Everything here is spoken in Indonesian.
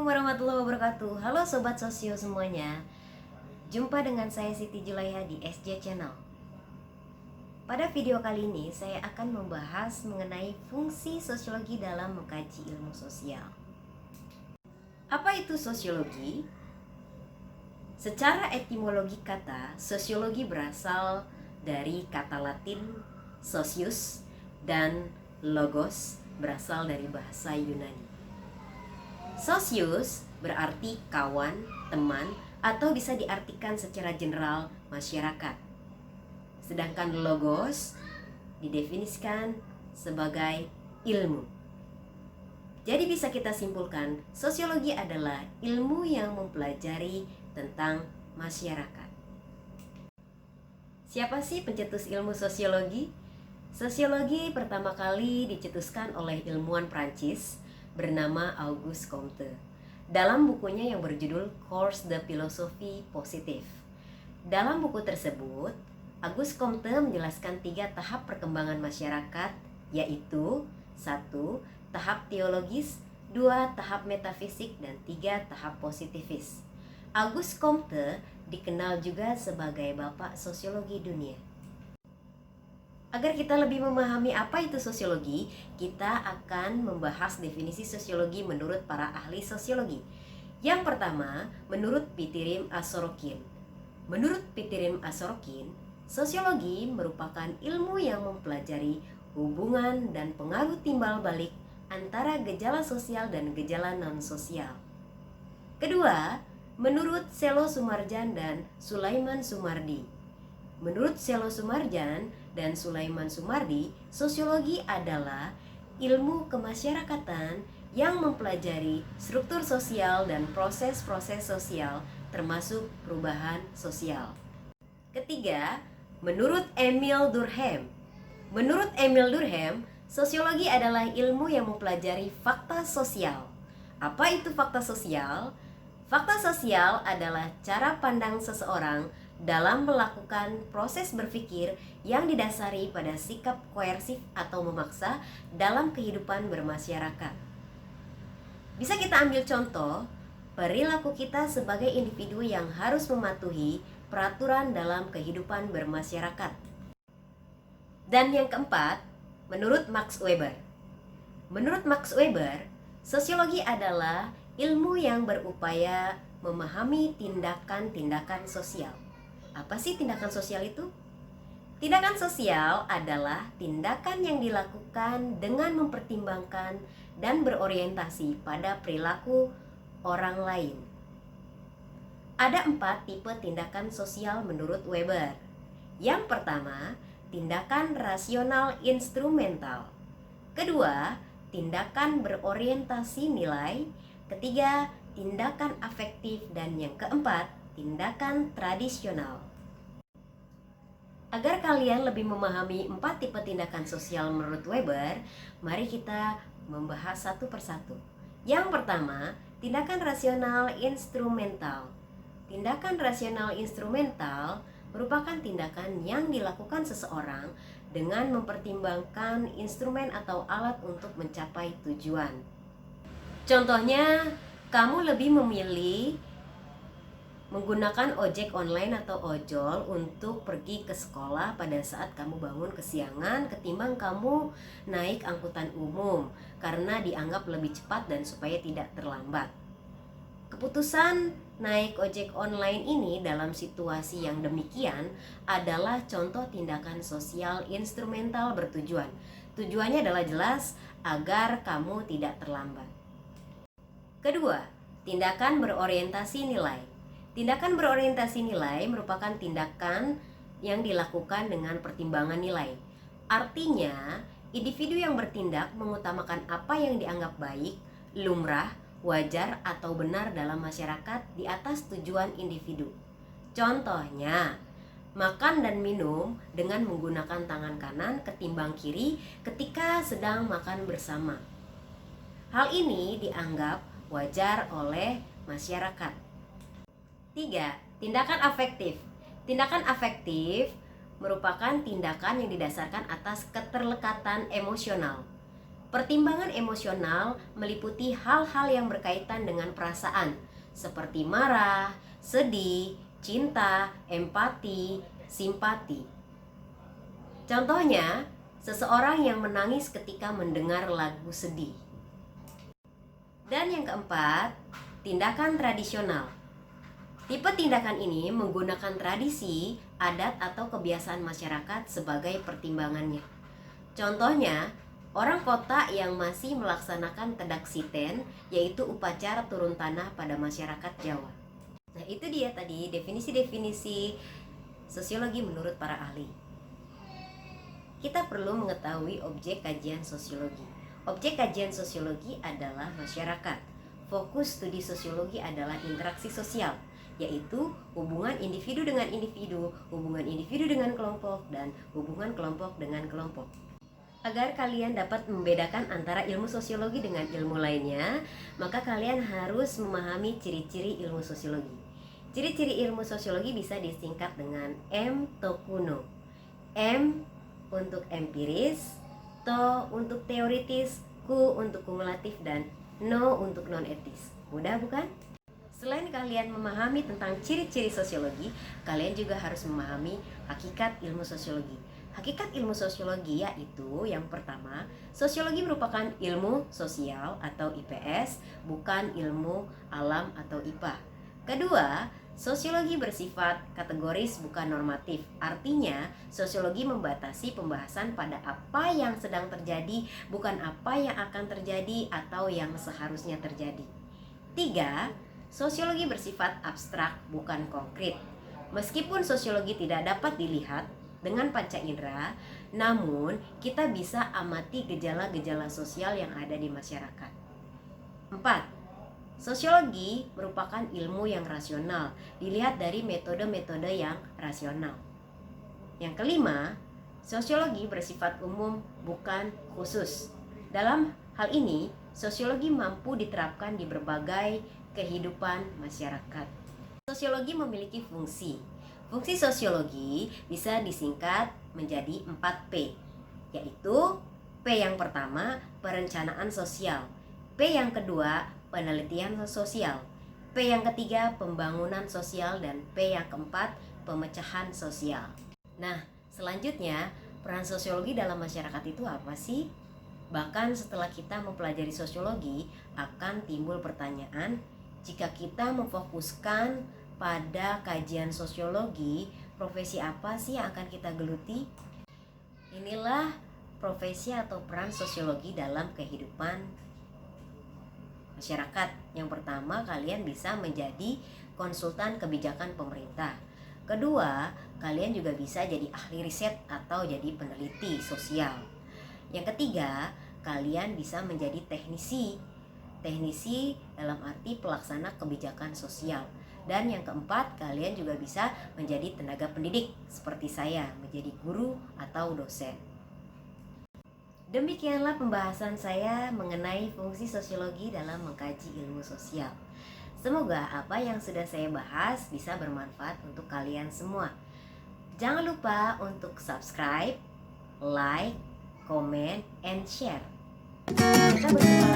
Assalamualaikum warahmatullahi wabarakatuh. Halo Sobat Sosio semuanya. Jumpa dengan saya Siti Julaiha di SJ Channel. Pada video kali ini saya akan membahas mengenai fungsi sosiologi dalam mengkaji ilmu sosial. Apa itu sosiologi? Secara etimologi kata, sosiologi berasal dari kata Latin socius dan logos berasal dari bahasa Yunani. Socius berarti kawan, teman, atau bisa diartikan secara general masyarakat. Sedangkan logos didefinisikan sebagai ilmu. Jadi bisa kita simpulkan, sosiologi adalah ilmu yang mempelajari tentang masyarakat. Siapa sih pencetus ilmu sosiologi? Sosiologi pertama kali dicetuskan oleh ilmuwan Prancis bernama Auguste Comte dalam bukunya yang berjudul Cours de Philosophie Positive. Dalam buku tersebut, Auguste Comte menjelaskan 3 tahap perkembangan masyarakat, yaitu 1. Tahap teologis, 2. Tahap metafisik, dan 3. Tahap positifis. Auguste Comte dikenal juga sebagai bapak sosiologi dunia. Agar kita lebih memahami apa itu sosiologi, kita akan membahas definisi sosiologi menurut para ahli sosiologi. Yang pertama, menurut Pitirim Asorokin. Menurut Pitirim Asorokin, sosiologi merupakan ilmu yang mempelajari hubungan dan pengaruh timbal balik antara gejala sosial dan gejala non-sosial. Kedua, menurut Selo Sumarjan dan Sulaiman Sumardi. Menurut Selo Sumarjan dan Sulaiman Sumardi, sosiologi adalah ilmu kemasyarakatan yang mempelajari struktur sosial dan proses-proses sosial termasuk perubahan sosial. Ketiga, menurut Emil Durkheim. Menurut Emil Durkheim, sosiologi adalah ilmu yang mempelajari fakta sosial. Apa itu fakta sosial? Fakta sosial adalah cara pandang seseorang dalam melakukan proses berpikir yang didasari pada sikap koersif atau memaksa dalam kehidupan bermasyarakat. Bisa kita ambil contoh, perilaku kita sebagai individu yang harus mematuhi peraturan dalam kehidupan bermasyarakat. Dan yang keempat, menurut Max Weber. Menurut Max Weber, sosiologi adalah ilmu yang berupaya memahami tindakan-tindakan sosial. Apa sih tindakan sosial itu? Tindakan sosial adalah tindakan yang dilakukan dengan mempertimbangkan dan berorientasi pada perilaku orang lain. Ada 4 tipe tindakan sosial menurut Weber. Yang pertama, tindakan rasional instrumental. Kedua, tindakan berorientasi nilai. Ketiga, tindakan afektif. Dan yang keempat, tindakan tradisional. Agar kalian lebih memahami 4 tipe tindakan sosial menurut Weber, mari kita membahas satu persatu. Yang pertama, tindakan rasional instrumental. Tindakan rasional instrumental merupakan tindakan yang dilakukan seseorang dengan mempertimbangkan instrumen atau alat untuk mencapai tujuan. Contohnya, kamu lebih memilih menggunakan ojek online atau ojol untuk pergi ke sekolah pada saat kamu bangun kesiangan ketimbang kamu naik angkutan umum karena dianggap lebih cepat dan supaya tidak terlambat. Keputusan naik ojek online ini dalam situasi yang demikian adalah contoh tindakan sosial instrumental bertujuan. Tujuannya adalah jelas agar kamu tidak terlambat. Kedua, tindakan berorientasi nilai. Tindakan berorientasi nilai merupakan tindakan yang dilakukan dengan pertimbangan nilai. Artinya, individu yang bertindak mengutamakan apa yang dianggap baik, lumrah, wajar, atau benar dalam masyarakat di atas tujuan individu. Contohnya, makan dan minum dengan menggunakan tangan kanan ketimbang kiri ketika sedang makan bersama. Hal ini dianggap wajar oleh masyarakat. 3. Tindakan afektif. Tindakan afektif merupakan tindakan yang didasarkan atas keterlekatan emosional. Pertimbangan emosional meliputi hal-hal yang berkaitan dengan perasaan, seperti marah, sedih, cinta, empati, simpati. Contohnya, seseorang yang menangis ketika mendengar lagu sedih. Dan yang keempat, tindakan tradisional. Tipe tindakan ini menggunakan tradisi, adat, atau kebiasaan masyarakat sebagai pertimbangannya. Contohnya, orang kota yang masih melaksanakan Kedak Siten, yaitu upacara turun tanah pada masyarakat Jawa. Nah, itu dia tadi definisi-definisi sosiologi menurut para ahli. Kita perlu mengetahui objek kajian sosiologi. Objek kajian sosiologi adalah masyarakat. Fokus studi sosiologi adalah interaksi sosial, yaitu hubungan individu dengan individu, hubungan individu dengan kelompok, dan hubungan kelompok dengan kelompok. Agar kalian dapat membedakan antara ilmu sosiologi dengan ilmu lainnya, maka kalian harus memahami ciri-ciri ilmu sosiologi. Ciri-ciri ilmu sosiologi bisa disingkat dengan M tokuno. M untuk empiris, to untuk teoritis, ku untuk kumulatif, dan no untuk non-etis. Mudah bukan? Selain kalian memahami tentang ciri-ciri sosiologi, kalian juga harus memahami hakikat ilmu sosiologi. Hakikat ilmu sosiologi yaitu yang pertama, sosiologi merupakan ilmu sosial atau IPS, bukan ilmu alam atau IPA. Kedua, sosiologi bersifat kategoris bukan normatif. Artinya, sosiologi membatasi pembahasan pada apa yang sedang terjadi, bukan apa yang akan terjadi atau yang seharusnya terjadi. Tiga, sosiologi bersifat abstrak bukan konkret. Meskipun sosiologi tidak dapat dilihat dengan panca indera, namun kita bisa amati gejala-gejala sosial yang ada di masyarakat. 4. Sosiologi merupakan ilmu yang rasional, dilihat dari metode-metode yang rasional. Yang kelima, sosiologi bersifat umum bukan khusus. Dalam hal ini, sosiologi mampu diterapkan di berbagai kehidupan masyarakat. Sosiologi memiliki fungsi. Fungsi sosiologi bisa disingkat menjadi 4P, yaitu P yang pertama, perencanaan sosial, P yang kedua, penelitian sosial, P yang ketiga, pembangunan sosial, dan P yang keempat, pemecahan sosial. Nah, selanjutnya, peran sosiologi dalam masyarakat itu apa sih? Bahkan setelah kita mempelajari sosiologi, akan timbul pertanyaan, jika kita memfokuskan pada kajian sosiologi, profesi apa sih yang akan kita geluti? Inilah profesi atau peran sosiologi dalam kehidupan masyarakat. Yang pertama, kalian bisa menjadi konsultan kebijakan pemerintah. Kedua, kalian juga bisa jadi ahli riset atau jadi peneliti sosial. Yang ketiga, kalian bisa menjadi teknisi. Teknisi dalam arti pelaksana kebijakan sosial. Dan yang keempat, kalian juga bisa menjadi tenaga pendidik seperti saya, menjadi guru atau dosen. Demikianlah pembahasan saya mengenai fungsi sosiologi dalam mengkaji ilmu sosial. Semoga apa yang sudah saya bahas bisa bermanfaat untuk kalian semua. Jangan lupa untuk subscribe, like, comment, and share. Kita berjumpa